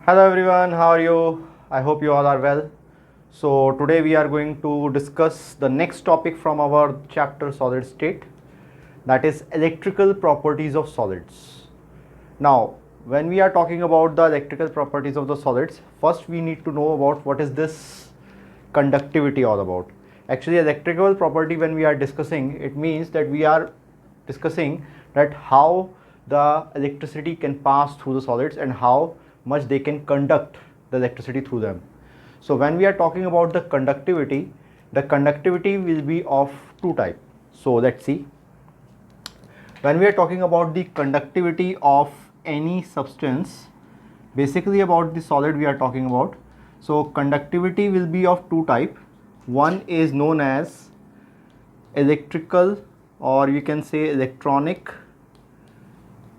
Hello everyone, how are you? I hope you all are well. So today we are going to discuss the next topic from our chapter solid state, that is electrical properties of solids. Now when we are talking about the electrical properties of the solids, first we need to know about what is this conductivity all about. Actually, electrical property, when we are discussing, it means that we are discussing that how the electricity can pass through the solids and how much they can conduct the electricity through them. So when we are talking about the conductivity will be of two types. So let's see. When we are talking about the conductivity of any substance, basically about the solid we are talking about. So conductivity will be of two types. One is known as electrical, or you can say electronic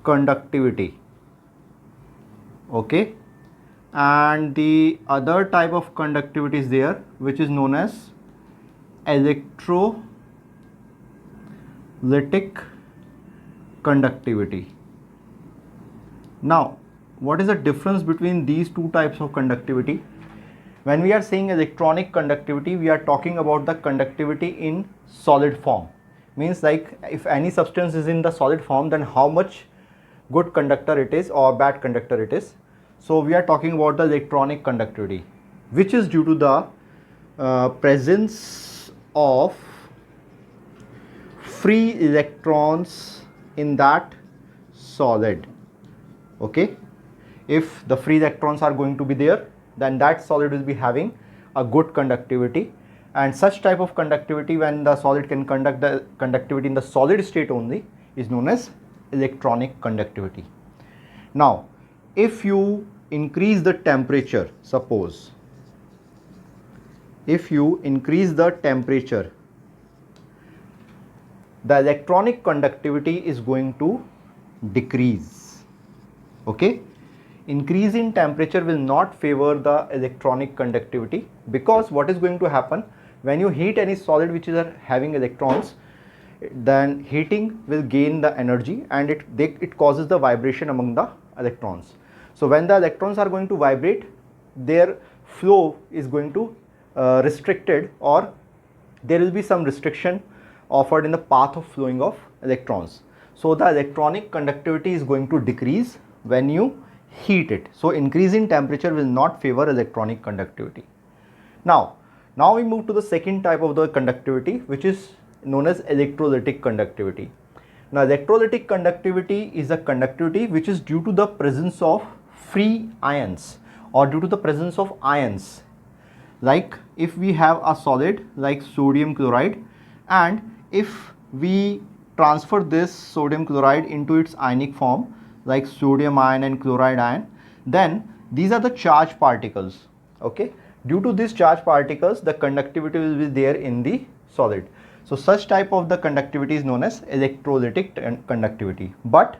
conductivity. Okay, and the other type of conductivity is there, which is known as electrolytic conductivity. Now what is the difference between these two types of conductivity? When we are saying electronic conductivity, we are talking about the conductivity in solid form. Means like if any substance is in the solid form, then how much good conductor it is or bad conductor it is. So we are talking about the electronic conductivity, which is due to the presence of free electrons in that solid. Okay, if the free electrons are going to be there, then that solid will be having a good conductivity, and such type of conductivity, when the solid can conduct the conductivity in the solid state only, is known as electronic conductivity. Now if you increase the temperature, suppose if you increase the temperature, the electronic conductivity is going to decrease. Okay, increase in temperature will not favor the electronic conductivity, because what is going to happen when you heat any solid which is having electrons, then heating will gain the energy and it causes the vibration among the electrons. So when the electrons are going to vibrate, their flow is going to restricted, or there will be some restriction offered in the path of flowing of electrons. So the electronic conductivity is going to decrease when you heat it. So increase in temperature will not favor electronic conductivity. Now we move to the second type of the conductivity, which is known as electrolytic conductivity. Now electrolytic conductivity is a conductivity which is due to the presence of free ions, or due to the presence of ions. Like if we have a solid like sodium chloride, and if we transfer this sodium chloride into its ionic form like sodium ion and chloride ion, then these are the charged particles. Okay, due to these charged particles, the conductivity will be there in the solid. So such type of the conductivity is known as electrolytic conductivity. But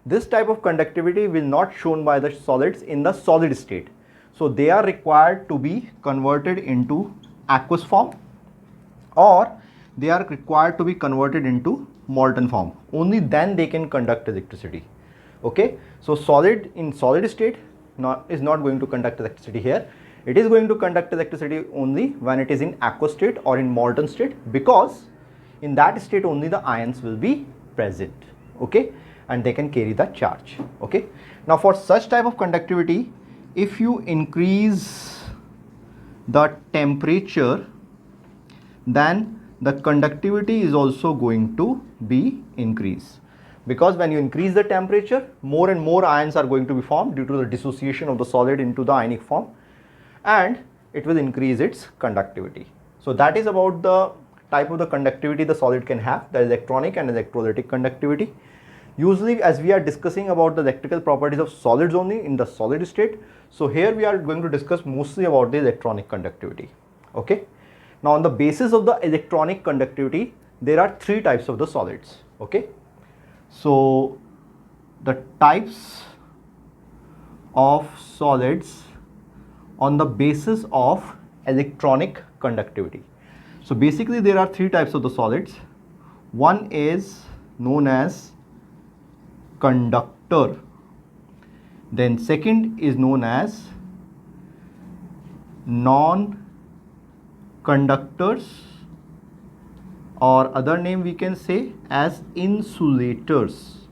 this type of conductivity will not shown by the solids in the solid state. So they are required to be converted into aqueous form, or they are required to be converted into molten form. Only then they can conduct electricity. Okay, so solid in solid state is not going to conduct electricity here. It is going to conduct electricity only when it is in aqueous state or in molten state, because in that state only the ions will be present. Okay, and they can carry the charge. Okay, now for such type of conductivity, if you increase the temperature, then the conductivity is also going to be increased, because when you increase the temperature, more and more ions are going to be formed due to the dissociation of the solid into the ionic form, and it will increase its conductivity. So that is about the type of the conductivity the solid can have, the electronic and electrolytic conductivity. Usually as we are discussing about the electrical properties of solids only in the solid state, so here we are going to discuss mostly about the electronic conductivity. Okay, now on the basis of the electronic conductivity, there are three types of the solids. Okay, so the types of solids on the basis of electronic conductivity. So basically there are three types of the solids. One is known as conductor, Then second is known as non-conductors, or other name we can say as insulators.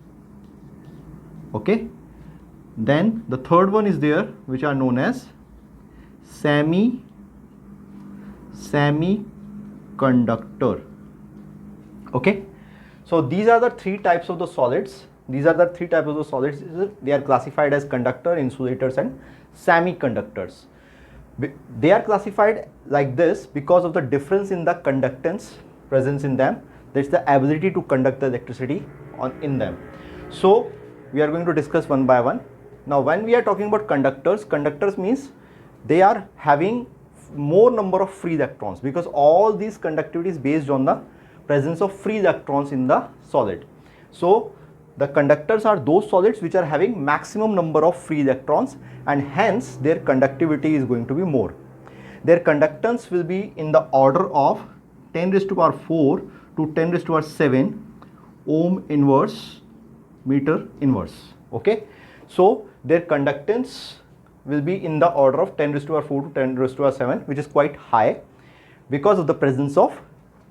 Okay. Then the third one is there, which are known as semiconductor. Okay. So these are the three types of the solids. They are classified as conductor, insulators and semiconductors. They are classified like this because of the difference in the conductance presence in them. That's the ability to conduct the electricity in them. So we are going to discuss one by one. Now when we are talking about conductors means they are having more number of free electrons, because all these conductivity is based on the presence of free electrons in the solid. So the conductors are those solids which are having maximum number of free electrons, and hence their conductivity is going to be more. Their conductance will be in the order of 10 raised to power 4 to 10 raised to power 7 ohm inverse meter inverse. Okay. So their conductance will be in the order of 10 raised to power 4 to 10 raised to power 7, which is quite high because of the presence of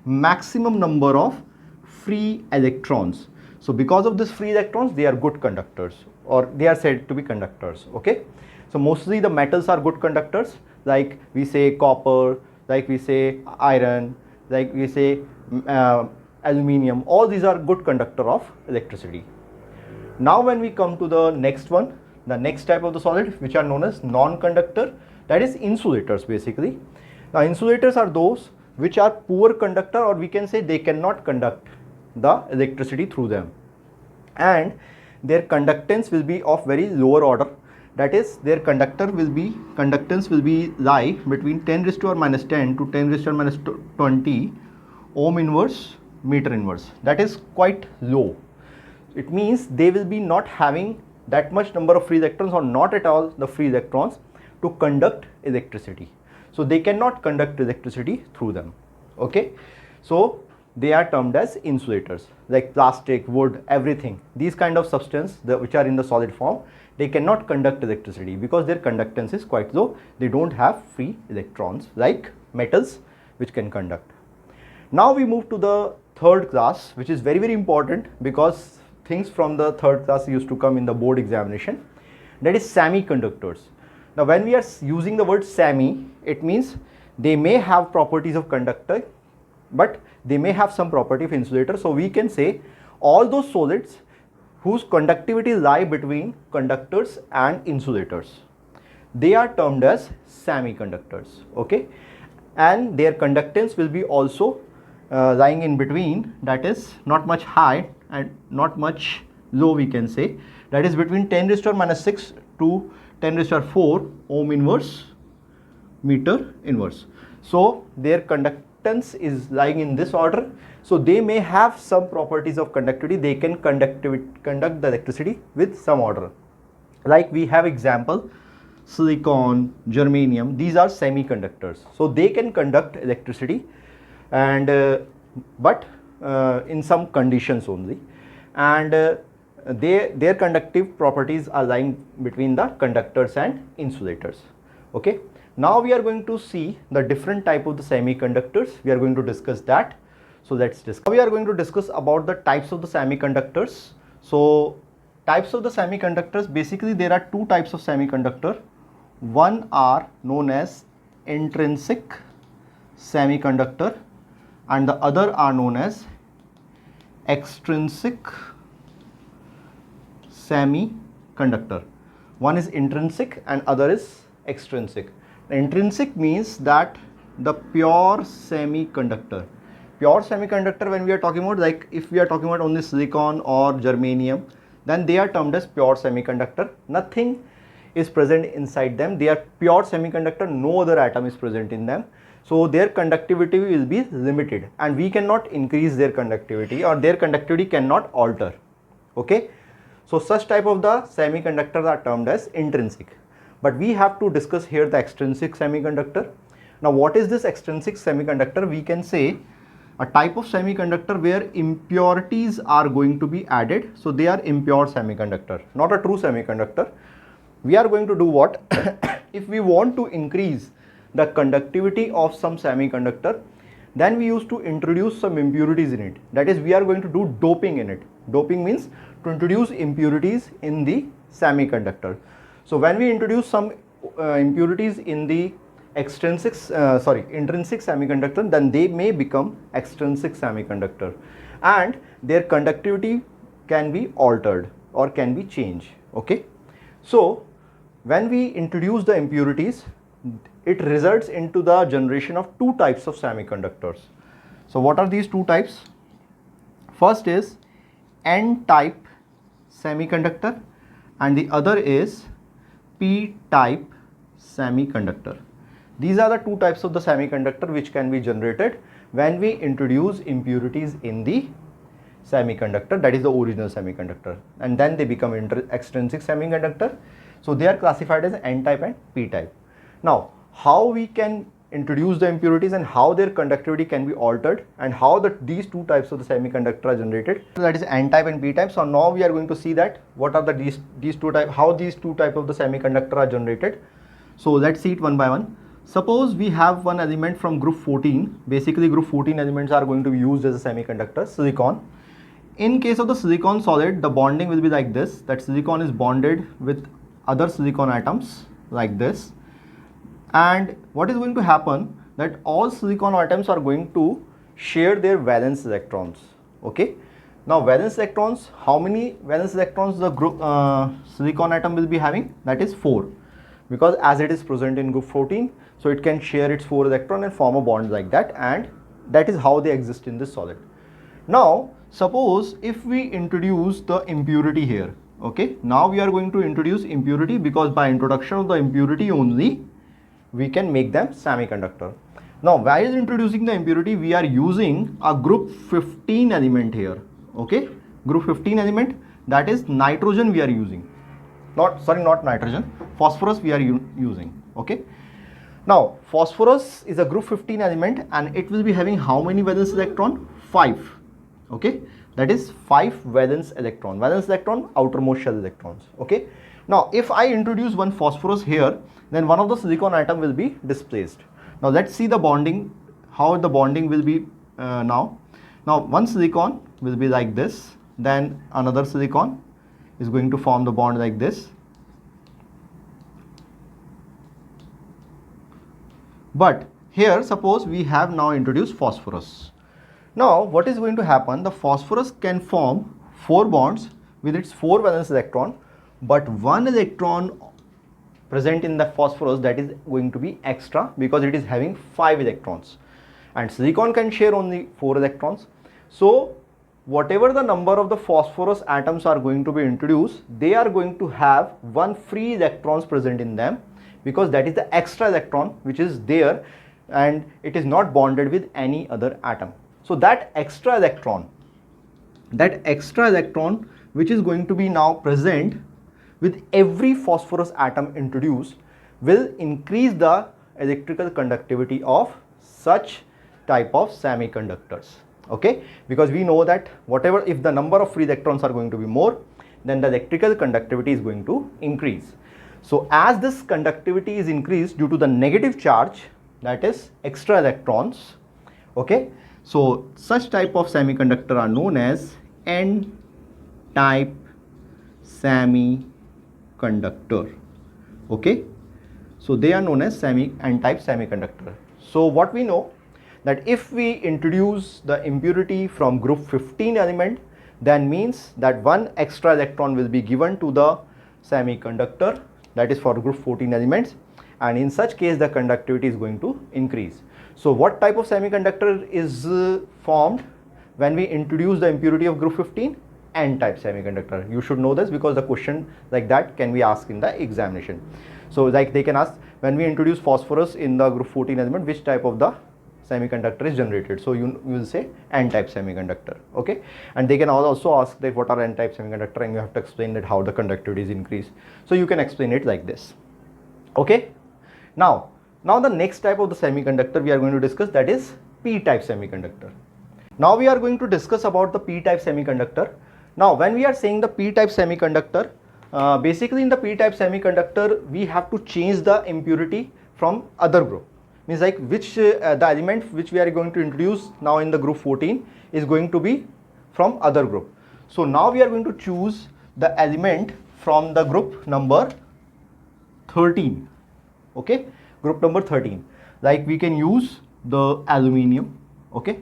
maximum number of free electrons. So because of this free electrons, they are good conductors, or they are said to be conductors. Okay. So mostly the metals are good conductors, like we say copper, like we say iron, like we say aluminium. All these are good conductor of electricity. Now when we come to the next one, the next type of the solid which are known as non-conductor, that is insulators basically. Now insulators are those which are poor conductor, or we can say they cannot conduct the electricity through them, and their conductance will be of very lower order. That is, their conductance will be lie between 10 raised to power minus 10 to 10 raised to power minus 20 ohm inverse meter inverse. That is quite low. It means they will be not having that much number of free electrons, or not at all the free electrons to conduct electricity. So they cannot conduct electricity through them. Okay. So they are termed as insulators, like plastic, wood, everything. These kind of substance which are in the solid form, they cannot conduct electricity because their conductance is quite low. They don't have free electrons like metals which can conduct. Now we move to the third class, which is very, very important because things from the third class used to come in the board examination. That is semiconductors. Now when we are using the word semi, it means they may have properties of conductor, but they may have some property of insulator. So we can say all those solids whose conductivity lie between conductors and insulators, they are termed as semiconductors. Okay. And their conductance will be also lying in between, that is not much high and not much low, we can say. That is between 10 raised to power minus 6 to 10 raised to power 4 ohm inverse meter inverse. So their conductance is lying in this order. So they may have some properties of conductivity. They can conduct the electricity with some order. Like we have example, silicon, germanium, these are semiconductors. So they can conduct electricity, and but in some conditions only, and their conductive properties are lying between the conductors and insulators. Okay. Now we are going to see the different type of the semiconductors. We are going to discuss that. So let's discuss. We are going to discuss about the types of the semiconductors. So types of the semiconductors, basically there are two types of semiconductor. One are known as intrinsic semiconductor, and the other are known as extrinsic semiconductor. One is intrinsic and other is extrinsic. Intrinsic means that the pure semiconductor. Pure semiconductor, when we are talking about, like if we are talking about only silicon or germanium, then they are termed as pure semiconductor. Nothing is present inside them. They are pure semiconductor, no other atom is present in them. So their conductivity will be limited, and we cannot increase their conductivity, or their conductivity cannot alter. Okay. So such type of the semiconductors are termed as intrinsic. But we have to discuss here the extrinsic semiconductor. Now what is this extrinsic semiconductor? We can say a type of semiconductor where impurities are going to be added. So they are impure semiconductor, not a true semiconductor. we are going to do what? If we want to increase the conductivity of some semiconductor, then we used to introduce some impurities in it. That is, we are going to do doping in it. Doping means to introduce impurities in the semiconductor. So when we introduce some impurities in the intrinsic semiconductor, then they may become extrinsic semiconductor, and their conductivity can be altered or can be changed. Okay, so when we introduce the impurities, it results into the generation of two types of semiconductors. So what are these two types? First is N-type semiconductor and the other is P-type semiconductor. These are the two types of the semiconductor which can be generated when we introduce impurities in the semiconductor, that is the original semiconductor, and then they become extrinsic semiconductor. So they are classified as N-type and P-type. Now, how we can introduce the impurities and how their conductivity can be altered and how these two types of the semiconductor are generated, so that is N-type and P-type. So now we are going to see that what are these two type, how these two type of the semiconductor are generated. So let's see it one by one. Suppose we have one element from group 14. Basically group 14 elements are going to be used as a semiconductor, silicon. In case of the silicon solid, the bonding will be like this, that silicon is bonded with other silicon atoms like this, and what is going to happen, that all silicon atoms are going to share their valence electrons. Okay, now valence electrons, how many valence electrons the group silicon atom will be having? That is 4, because as it is present in group 14, so it can share its 4 electron and form a bond like that, and that is how they exist in this solid. Now suppose if we introduce the impurity here. Okay, now we are going to introduce impurity, because by introduction of the impurity only we can make them semiconductor. Now while introducing the impurity, we are using a group 15 element here. Okay, group 15 element, that is nitrogen we are using, not nitrogen, phosphorus we are using. Okay, now phosphorus is a group 15 element and it will be having how many valence electron? 5. Okay, that is 5 valence electron, outermost shell electrons. Okay, now if I introduce one phosphorus here, then one of the silicon atom will be displaced. Now let's see the bonding, how the bonding will be now one silicon will be like this, then another silicon is going to form the bond like this. But here suppose we have now introduced phosphorus. Now what is going to happen, the phosphorus can form 4 bonds with its 4 valence electron, but 1 electron present in the phosphorus, that is going to be extra, because it is having 5 electrons and silicon can share only 4 electrons. So whatever the number of the phosphorus atoms are going to be introduced, they are going to have 1 free electrons present in them, because that is the extra electron which is there and it is not bonded with any other atom. So that extra electron which is going to be now present with every phosphorus atom introduced will increase the electrical conductivity of such type of semiconductors. Okay, because we know that whatever, if the number of free electrons are going to be more, then the electrical conductivity is going to increase. So as this conductivity is increased due to the negative charge, that is extra electrons. Okay, so such type of semiconductor are known as N-type semiconductor. Okay, so they are known as N-type semiconductor. So what we know, that if we introduce the impurity from group 15 element, then means that 1 extra electron will be given to the semiconductor, that is for group 14 elements, and in such case the conductivity is going to increase. So what type of semiconductor is formed when we introduce the impurity of group 15? N-type semiconductor. You should know this, because the question like that can be asked in the examination. So like they can ask, when we introduce phosphorus in the group 14 element, which type of the semiconductor is generated? So you will say N-type semiconductor. Okay, and they can also ask that what are N-type semiconductor, and you have to explain that how the conductivity is increased. So you can explain it like this. Okay, now the next type of the semiconductor we are going to discuss, that is P-type semiconductor. Now we are going to discuss about the P-type semiconductor. Now when we are saying the P-type semiconductor, basically in the p-type semiconductor we have to change the impurity from other group, means like which the element which we are going to introduce now in the group 14 is going to be from other group. So now we are going to choose the element from the group number 13. Okay, group number 13, like we can use the aluminium. Okay,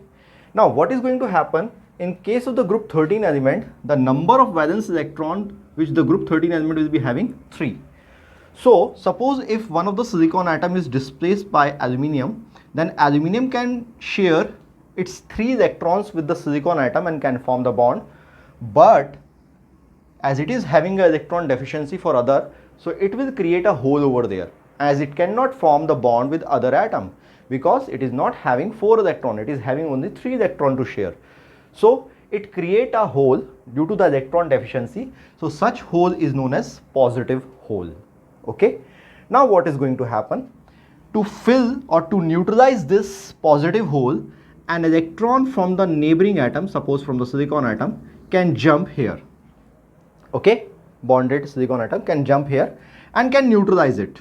now what is going to happen in case of the group 13 element? The number of valence electron which the group 13 element will be having 3. So suppose if one of the silicon atom is displaced by aluminium, then aluminium can share its 3 electrons with the silicon atom and can form the bond, but as it is having an electron deficiency for other, so it will create a hole over there, as it cannot form the bond with other atom because it is not having 4 electron, it is having only 3 electron to share. So it create a hole due to the electron deficiency. So such hole is known as positive hole. Okay, now what is going to happen? To fill or to neutralize this positive hole, an electron from the neighboring atom, suppose from the silicon atom, can jump here. Okay, bonded silicon atom can jump here and can neutralize it.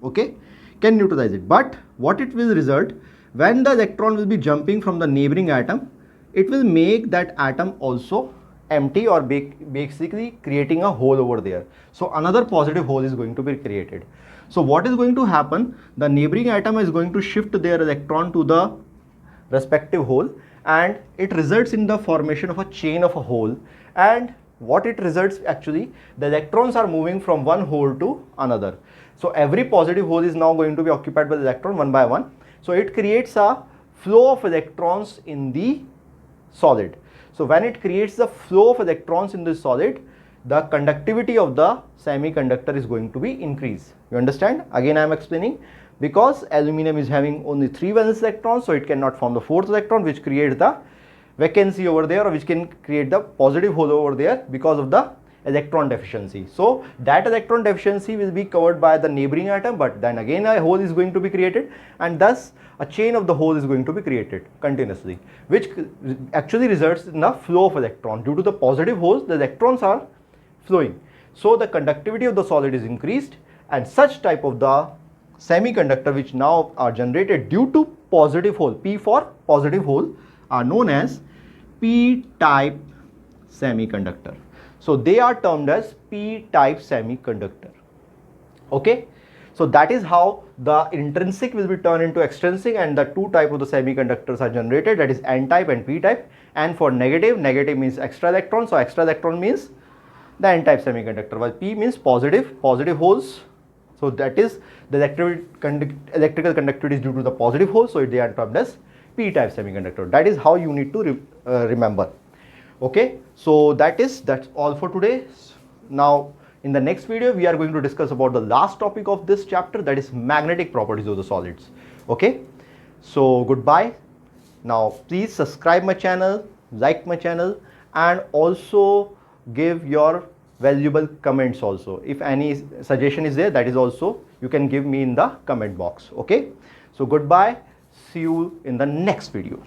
Okay, can neutralize it, but what it will result, when the electron will be jumping from the neighboring atom, it will make that atom also empty, or basically creating a hole over there. So another positive hole is going to be created. So what is going to happen? The neighboring atom is going to shift their electron to the respective hole, and it results in the formation of a chain of a hole. And what it results, actually the electrons are moving from one hole to another. So every positive hole is now going to be occupied by the electron one by one. So it creates a flow of electrons in the solid. So when it creates the flow of electrons in the solid, the conductivity of the semiconductor is going to be increased. You understand? Again I am explaining, because aluminum is having only 3 valence electrons, so it cannot form the 4th electron, which creates the vacancy over there, or which can create the positive hole over there because of the electron deficiency. So that electron deficiency will be covered by the neighboring atom, but then again a hole is going to be created, and thus a chain of the hole is going to be created continuously, which actually results in a flow of electron. Due to the positive holes, the electrons are flowing, so the conductivity of the solid is increased, and such type of the semiconductor which now are generated due to positive hole, P for positive hole, are known as p-type semiconductor. So they are termed as p-type semiconductor. Okay, so that is how the intrinsic will be turned into extrinsic, and the 2 type of the semiconductors are generated, that is n-type and p-type. And for negative, negative means extra electron, so extra electron means the n-type semiconductor, while p means positive, positive holes. So that is the electrical conductivity is due to the positive hole, so they are termed as p-type semiconductor. That is how you need to remember. Okay, so that's all for today. Now in the next video we are going to discuss about the last topic of this chapter, that is magnetic properties of the solids. Okay, so goodbye. Now please subscribe my channel, like my channel, and also give your valuable comments also. If any suggestion is there, that is also you can give me in the comment box. Okay, so goodbye, see you in the next video.